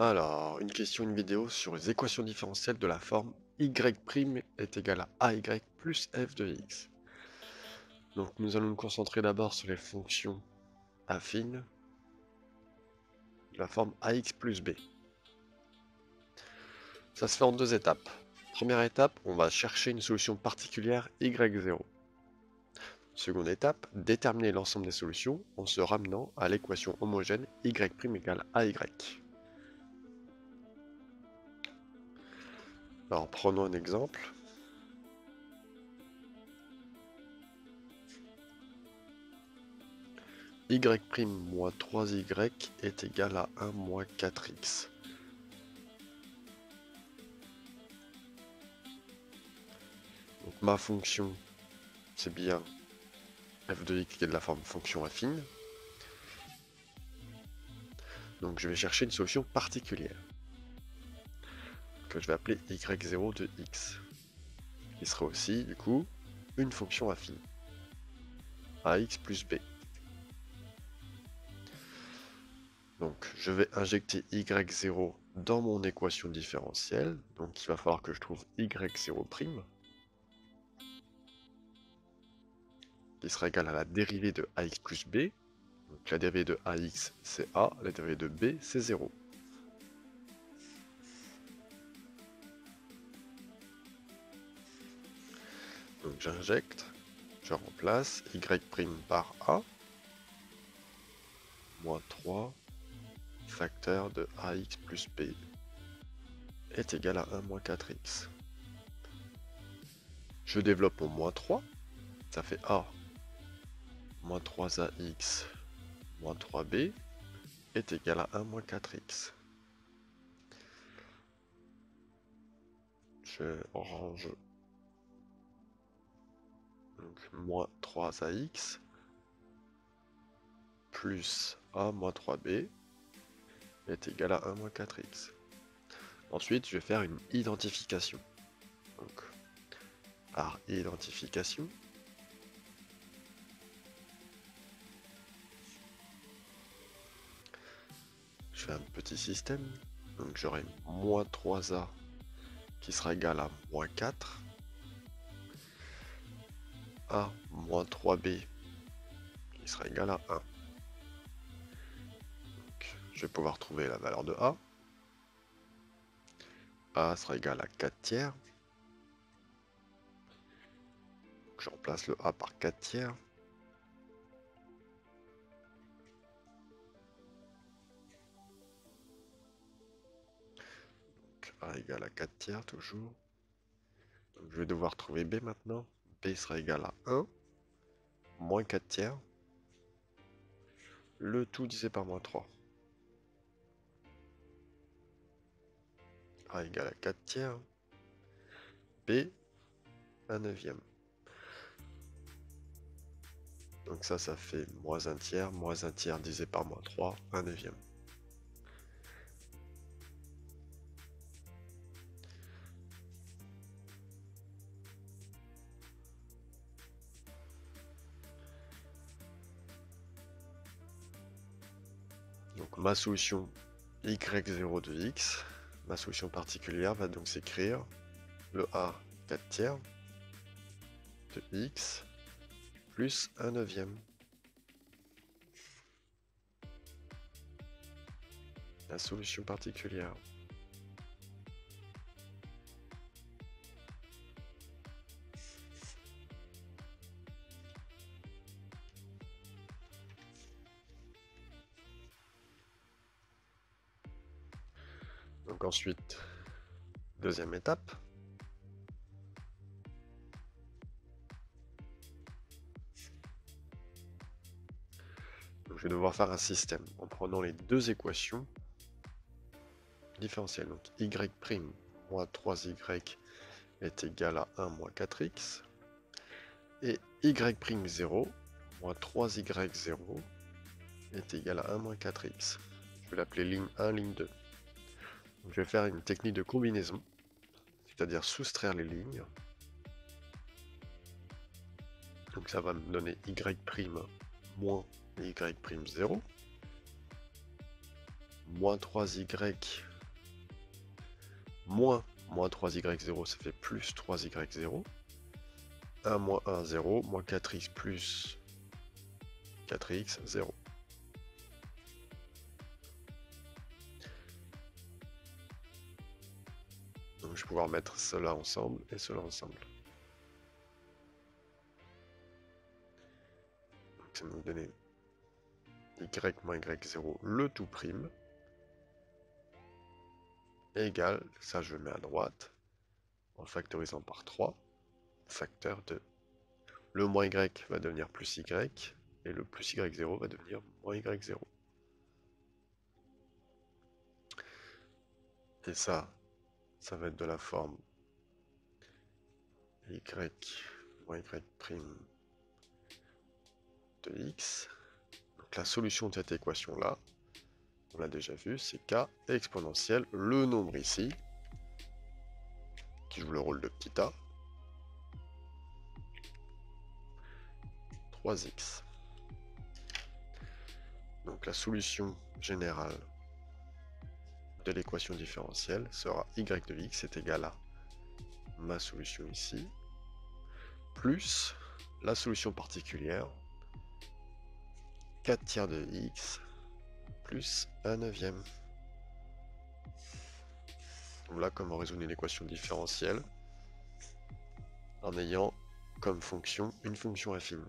Alors, une vidéo sur les équations différentielles de la forme y' est égal à ay plus f de x. Donc nous allons nous concentrer d'abord sur les fonctions affines de la forme ax plus b. Ça se fait en deux étapes. Première étape, on va chercher une solution particulière y0. Seconde étape, déterminer l'ensemble des solutions en se ramenant à l'équation homogène y' égale ay. Alors prenons un exemple. y' moins 3y est égal à 1 moins 4x. Donc ma fonction, c'est bien f de x qui est de la forme fonction affine. Donc je vais chercher une solution particulière, que je vais appeler y0 de x, qui sera aussi, du coup, une fonction affine, ax plus b. Donc je vais injecter y0 dans mon équation différentielle, donc il va falloir que je trouve y0', qui sera égal à la dérivée de ax plus b. Donc la dérivée de ax c'est a, la dérivée de b c'est 0. Donc j'injecte, je remplace y' par a, moins 3 facteur de ax plus b est égal à 1 moins 4x. Je développe mon moins 3, ça fait a moins 3ax moins 3b est égal à 1 moins 4x. Je range donc moins 3ax plus a moins 3b est égal à 1 moins 4x. Ensuite, je vais faire une identification. Donc, par identification, je fais un petit système. Donc j'aurai moins 3a qui sera égal à moins 4, a moins 3b qui sera égal à 1. Donc, je vais pouvoir trouver la valeur de a. A sera égal à 4 tiers. Donc, je remplace le a par 4 tiers. Donc, a égale à 4 tiers toujours. Donc, je vais devoir trouver b maintenant. B sera égal à 1 moins 4 tiers. Le tout divisé par moins 3. A égale à 4 tiers. B, 1 neuvième. Donc ça fait moins 1 tiers divisé par moins 3, 1 neuvième. Donc ma solution y0 de x, ma solution particulière va donc s'écrire le a 4 tiers de x plus 1 neuvième. La solution particulière. Donc ensuite, deuxième étape. Donc, je vais devoir faire un système en prenant les deux équations différentielles. Donc y' moins 3y est égal à 1 moins 4x. Et y'0 moins 3y0 est égal à 1 moins 4x. Je vais l'appeler ligne 1, ligne 2. Donc, je vais faire une technique de combinaison, c'est-à-dire soustraire les lignes. Donc ça va me donner y' moins y'0 moins 3y moins 3y0, ça fait plus 3y0. 1 moins 1, 0, moins 4x plus 4x, 0. Donc je vais pouvoir mettre cela ensemble et cela ensemble. Donc ça va nous donner y moins y0, le tout prime, égale, ça je le mets à droite, en factorisant par 3, facteur de le moins y va devenir plus y, et le plus y0 va devenir moins y0. Et ça va être de la forme y moins y prime de x. Donc la solution de cette équation-là, on l'a déjà vu, c'est k exponentielle, le nombre ici, qui joue le rôle de petit a, 3x. Donc la solution générale de l'équation différentielle sera y de x est égal à ma solution ici, plus la solution particulière, 4 tiers de x, plus 1/9. Voilà comment résoudre une équation différentielle en ayant comme fonction une fonction affine.